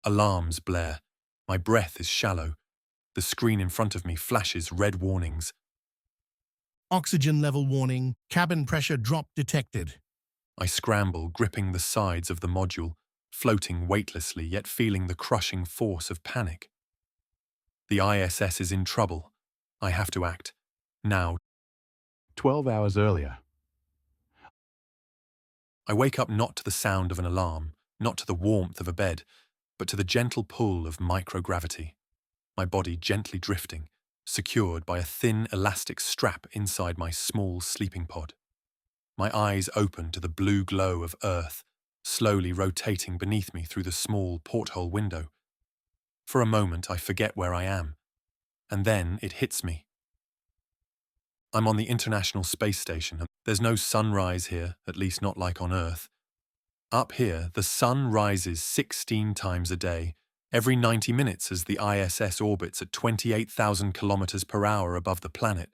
Alarms blare. My breath is shallow. The screen in front of me flashes red warnings. Oxygen level warning, cabin pressure drop detected. I scramble, gripping the sides of the module, floating weightlessly yet feeling the crushing force of panic. The ISS is in trouble. I have to act. Now. 12 hours earlier. I wake up not to the sound of an alarm, not to the warmth of a bed, but to the gentle pull of microgravity. My body gently drifting, secured by a thin elastic strap inside my small sleeping pod. My eyes open to the blue glow of Earth, slowly rotating beneath me through the small porthole window. For a moment I forget where I am, and then it hits me. I'm on the International Space Station. There's no sunrise here, at least not like on Earth. Up here, the sun rises 16 times a day, every 90 minutes as the ISS orbits at 28,000 kilometers per hour above the planet.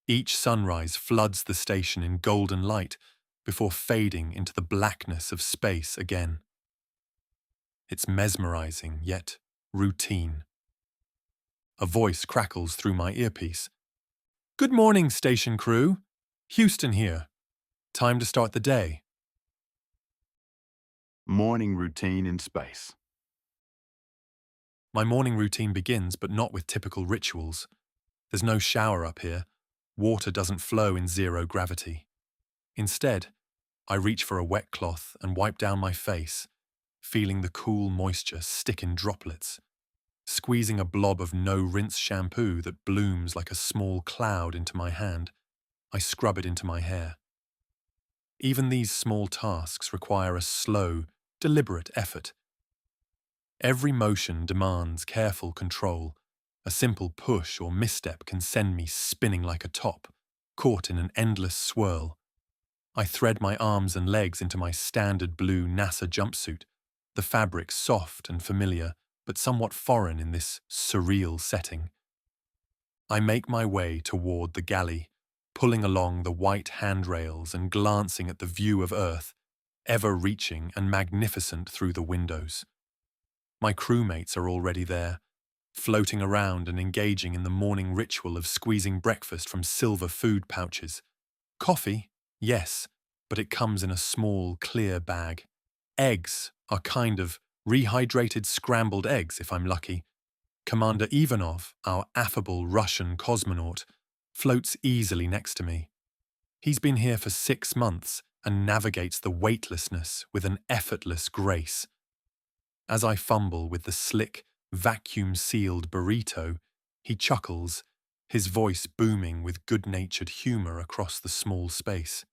Each sunrise floods the station in golden light before fading into the blackness of space again. It's mesmerizing, yet routine. A voice crackles through my earpiece. "Good morning, station crew. Houston here. Time to start the day." Morning routine in space. My morning routine begins, but not with typical rituals. There's no shower up here. Water doesn't flow in zero gravity. Instead, I reach for a wet cloth and wipe down my face, feeling the cool moisture stick in droplets. Squeezing a blob of no-rinse shampoo that blooms like a small cloud into my hand, I scrub it into my hair. Even these small tasks require a slow, deliberate effort. Every motion demands careful control. A simple push or misstep can send me spinning like a top, caught in an endless swirl. I thread my arms and legs into my standard blue NASA jumpsuit, the fabric soft and familiar, but somewhat foreign in this surreal setting. I make my way toward the galley, pulling along the white handrails and glancing at the view of Earth, ever-reaching and magnificent through the windows. My crewmates are already there, floating around and engaging in the morning ritual of squeezing breakfast from silver food pouches. Coffee, yes, but it comes in a small, clear bag. Eggs are kind of rehydrated scrambled eggs, if I'm lucky. Commander Ivanov, our affable Russian cosmonaut, floats easily next to me. He's been here for 6 months and navigates the weightlessness with an effortless grace. As I fumble with the slick, vacuum-sealed burrito, he chuckles, his voice booming with good-natured humor across the small space.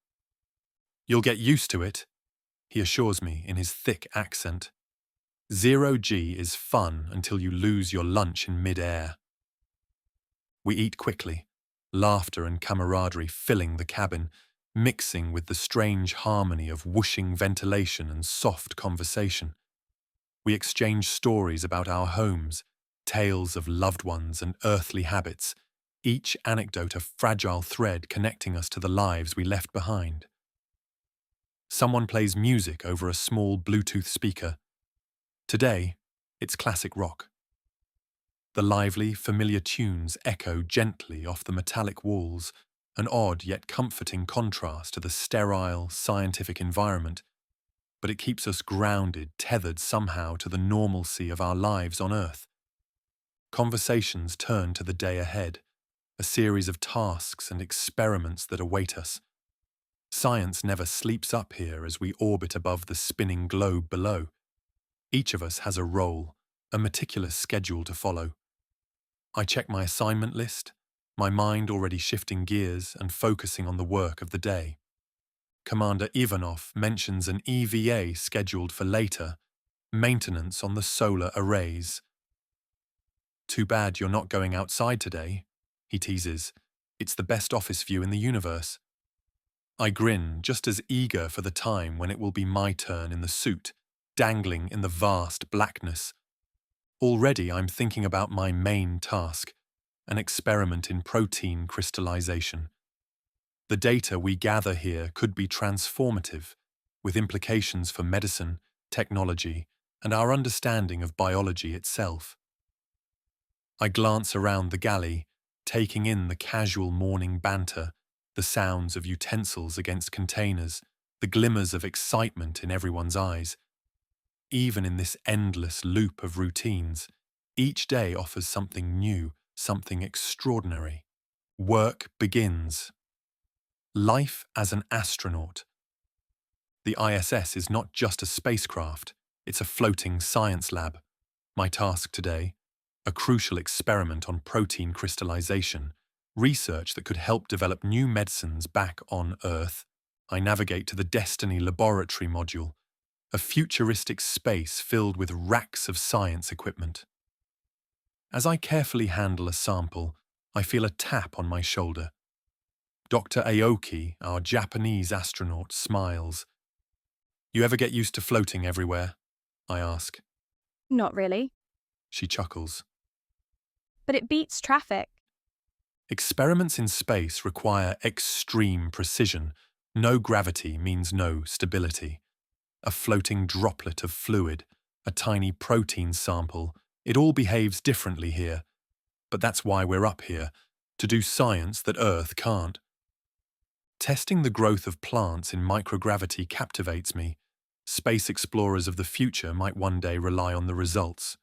"You'll get used to it," he assures me in his thick accent. "Zero-G is fun until you lose your lunch in mid-air." We eat quickly, laughter and camaraderie filling the cabin, mixing with the strange harmony of whooshing ventilation and soft conversation. We exchange stories about our homes, tales of loved ones and earthly habits, each anecdote a fragile thread connecting us to the lives we left behind. Someone plays music over a small Bluetooth speaker. Today, it's classic rock. The lively, familiar tunes echo gently off the metallic walls, an odd yet comforting contrast to the sterile, scientific environment, but it keeps us grounded, tethered somehow to the normalcy of our lives on Earth. Conversations turn to the day ahead, a series of tasks and experiments that await us. Science never sleeps up here as we orbit above the spinning globe below. Each of us has a role, a meticulous schedule to follow. I check my assignment list, my mind already shifting gears and focusing on the work of the day. Commander Ivanov mentions an EVA scheduled for later, maintenance on the solar arrays. "Too bad you're not going outside today," he teases. "It's the best office view in the universe." I grin, just as eager for the time when it will be my turn in the suit, dangling in the vast blackness. Already I'm thinking about my main task, an experiment in protein crystallization. The data we gather here could be transformative, with implications for medicine, technology, and our understanding of biology itself. I glance around the galley, taking in the casual morning banter, the sounds of utensils against containers, the glimmers of excitement in everyone's eyes. Even in this endless loop of routines, each day offers something new, something extraordinary. Work begins. Life as an astronaut. The ISS is not just a spacecraft, it's a floating science lab. My task today, a crucial experiment on protein crystallization, research that could help develop new medicines back on Earth. I navigate to the Destiny Laboratory module, a futuristic space filled with racks of science equipment. As I carefully handle a sample, I feel a tap on my shoulder. Dr. Aoki, our Japanese astronaut, smiles. "You ever get used to floating everywhere?" I ask. Not really, She chuckles. but it beats traffic. Experiments in space require extreme precision. No gravity means no stability. A floating droplet of fluid, a tiny protein sample, it all behaves differently here. But that's why we're up here, to do science that Earth can't. Testing the growth of plants in microgravity captivates me. Space explorers of the future might one day rely on the results.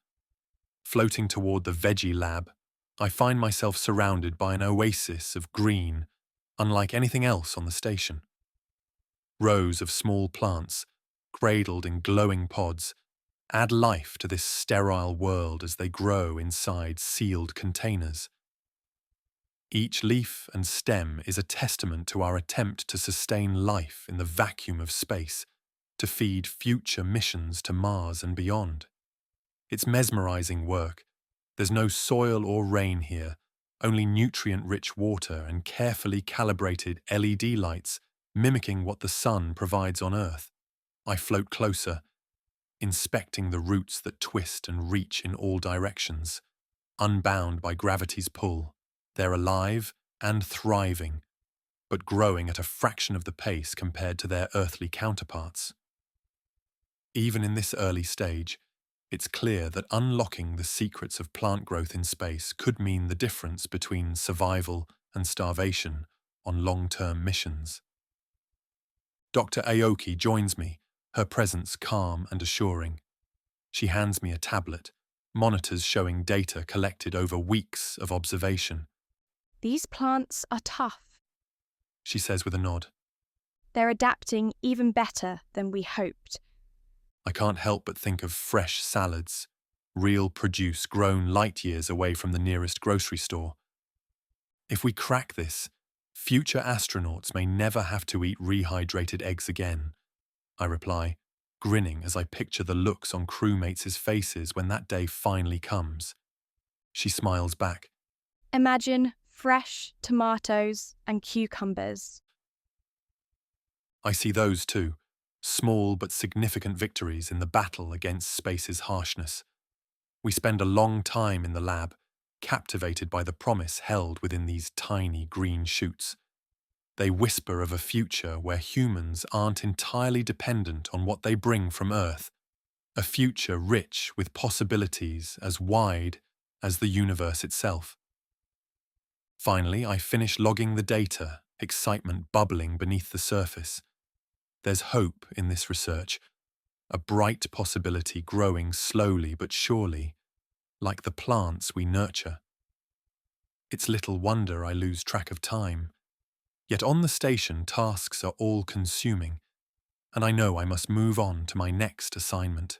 Floating toward the veggie lab, I find myself surrounded by an oasis of green, unlike anything else on the station. Rows of small plants, cradled in glowing pods, add life to this sterile world as they grow inside sealed containers. Each leaf and stem is a testament to our attempt to sustain life in the vacuum of space, to feed future missions to Mars and beyond. It's mesmerizing work. There's no soil or rain here, only nutrient-rich water and carefully calibrated LED lights mimicking what the sun provides on Earth. I float closer, inspecting the roots that twist and reach in all directions, unbound by gravity's pull. They're alive and thriving, but growing at a fraction of the pace compared to their earthly counterparts. Even in this early stage, it's clear that unlocking the secrets of plant growth in space could mean the difference between survival and starvation on long-term missions. Dr. Aoki joins me, her presence calm and assuring. She hands me a tablet, monitors showing data collected over weeks of observation. These plants are tough. She says with a nod. They're adapting even better than we hoped. I can't help but think of fresh salads, real produce grown light years away from the nearest grocery store. If we crack this, future astronauts may never have to eat rehydrated eggs again, I reply, grinning as I picture the looks on crewmates' faces when that day finally comes. She smiles back. Imagine fresh tomatoes and cucumbers. I see those too, small but significant victories in the battle against space's harshness. We spend a long time in the lab, captivated by the promise held within these tiny green shoots. They whisper of a future where humans aren't entirely dependent on what they bring from Earth, a future rich with possibilities as wide as the universe itself. Finally, I finish logging the data, excitement bubbling beneath the surface. There's hope in this research, a bright possibility growing slowly but surely, like the plants we nurture. It's little wonder I lose track of time. Yet on the station, tasks are all-consuming, and I know I must move on to my next assignment.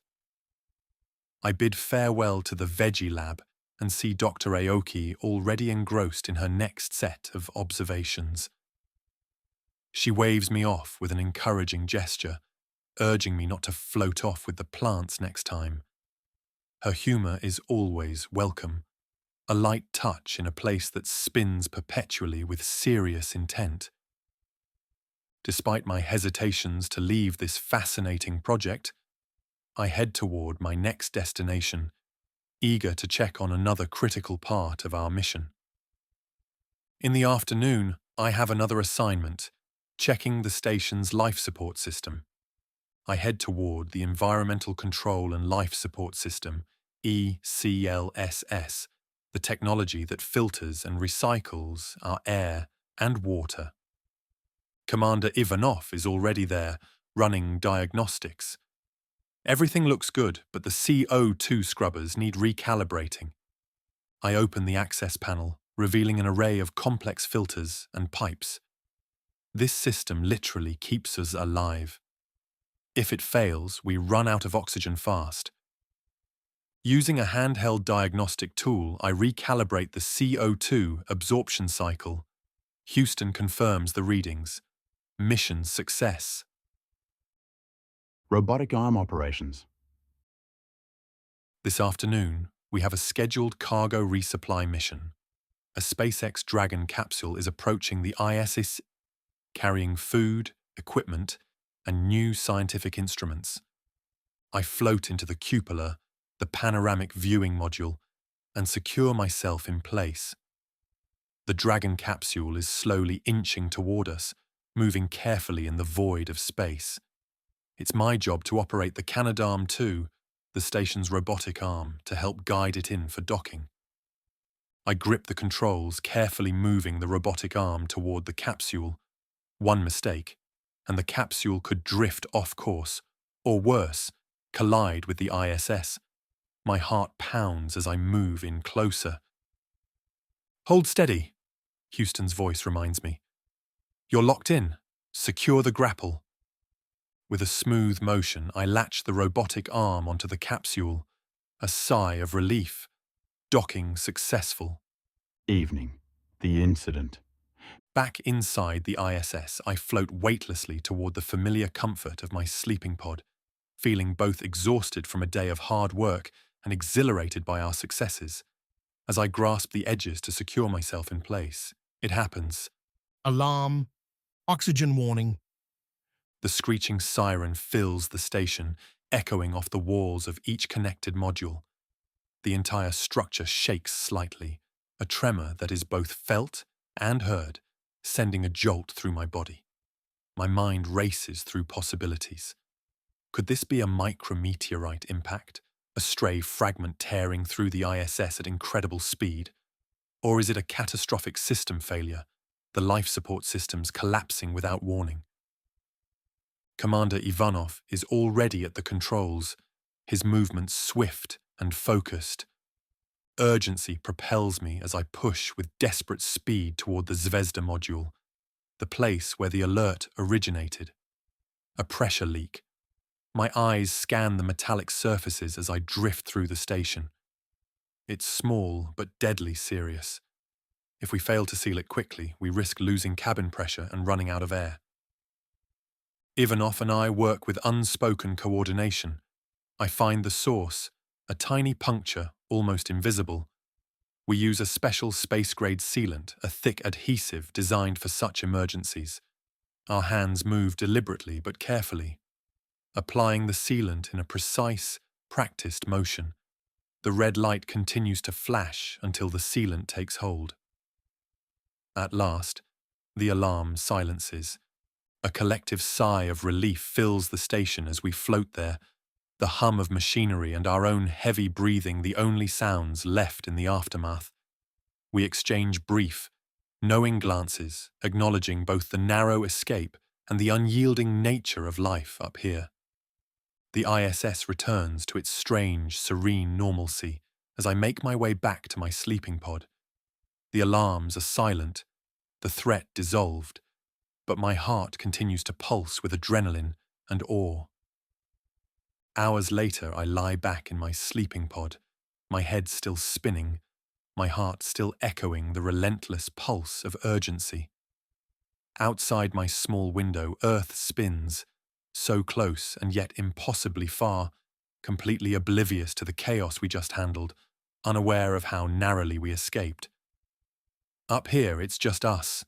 I bid farewell to the veggie lab and see Dr. Aoki already engrossed in her next set of observations. She waves me off with an encouraging gesture, urging me not to float off with the plants next time. Her humour is always welcome, a light touch in a place that spins perpetually with serious intent. Despite my hesitations to leave this fascinating project, I head toward my next destination, eager to check on another critical part of our mission. In the afternoon, I have another assignment, checking the station's life support system. I head toward the Environmental Control and Life Support System, ECLSS, the technology that filters and recycles our air and water. Commander Ivanov is already there, running diagnostics. Everything looks good, but the CO2 scrubbers need recalibrating. I open the access panel, revealing an array of complex filters and pipes. This system literally keeps us alive. If it fails, we run out of oxygen fast. Using a handheld diagnostic tool, I recalibrate the CO2 absorption cycle. Houston confirms the readings. Mission success. Robotic arm operations. This afternoon, we have a scheduled cargo resupply mission. A SpaceX Dragon capsule is approaching the ISS, carrying food, equipment, and new scientific instruments. I float into the cupola, the panoramic viewing module, and secure myself in place. The Dragon capsule is slowly inching toward us, moving carefully in the void of space. It's my job to operate the Canadarm2, the station's robotic arm, to help guide it in for docking. I grip the controls, carefully moving the robotic arm toward the capsule. One mistake, and the capsule could drift off course, or worse, collide with the ISS. My heart pounds as I move in closer. "Hold steady," Houston's voice reminds me. "You're locked in. Secure the grapple." With a smooth motion, I latch the robotic arm onto the capsule. A sigh of relief. Docking successful. Evening. The incident. Back inside the ISS, I float weightlessly toward the familiar comfort of my sleeping pod, feeling both exhausted from a day of hard work and exhilarated by our successes. As I grasp the edges to secure myself in place, it happens. Alarm. Oxygen warning. The screeching siren fills the station, echoing off the walls of each connected module. The entire structure shakes slightly, a tremor that is both felt and heard, sending a jolt through my body. My mind races through possibilities. Could this be a micrometeorite impact, a stray fragment tearing through the ISS at incredible speed? Or is it a catastrophic system failure, the life support systems collapsing without warning? Commander Ivanov is already at the controls, his movements swift and focused. Urgency propels me as I push with desperate speed toward the Zvezda module, the place where the alert originated. A pressure leak. My eyes scan the metallic surfaces as I drift through the station. It's small but deadly serious. If we fail to seal it quickly, we risk losing cabin pressure and running out of air. Ivanov and I work with unspoken coordination. I find the source, a tiny puncture, almost invisible. We use a special space-grade sealant, a thick adhesive designed for such emergencies. Our hands move deliberately but carefully, applying the sealant in a precise, practiced motion. The red light continues to flash until the sealant takes hold. At last, the alarm silences. A collective sigh of relief fills the station as we float there, the hum of machinery and our own heavy breathing the only sounds left in the aftermath. We exchange brief, knowing glances, acknowledging both the narrow escape and the unyielding nature of life up here. The ISS returns to its strange, serene normalcy as I make my way back to my sleeping pod. The alarms are silent, the threat dissolved, but my heart continues to pulse with adrenaline and awe. Hours later, I lie back in my sleeping pod, my head still spinning, my heart still echoing the relentless pulse of urgency. Outside my small window, Earth spins, so close and yet impossibly far, completely oblivious to the chaos we just handled, unaware of how narrowly we escaped. Up here, it's just us,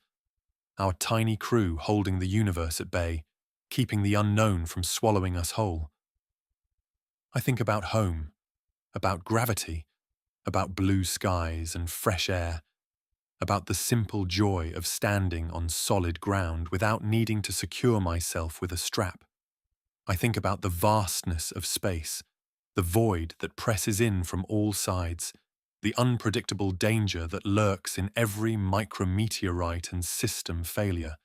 our tiny crew holding the universe at bay, keeping the unknown from swallowing us whole. I think about home, about gravity, about blue skies and fresh air, about the simple joy of standing on solid ground without needing to secure myself with a strap. I think about the vastness of space, the void that presses in from all sides, the unpredictable danger that lurks in every micrometeorite and system failure.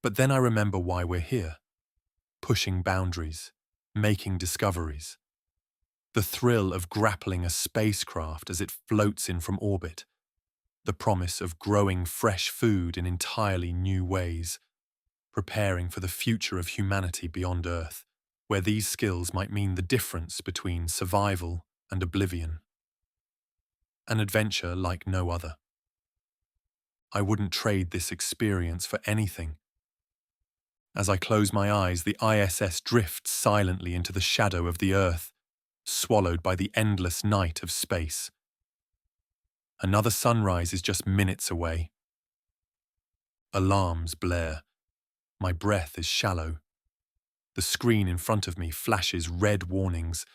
But then I remember why we're here, pushing boundaries, making discoveries. The thrill of grappling a spacecraft as it floats in from orbit, the promise of growing fresh food in entirely new ways, preparing for the future of humanity beyond Earth, where these skills might mean the difference between survival and oblivion. An adventure like no other. I wouldn't trade this experience for anything. As I close my eyes, the ISS drifts silently into the shadow of the Earth, swallowed by the endless night of space. Another sunrise is just minutes away. Alarms blare. My breath is shallow. The screen in front of me flashes red warnings,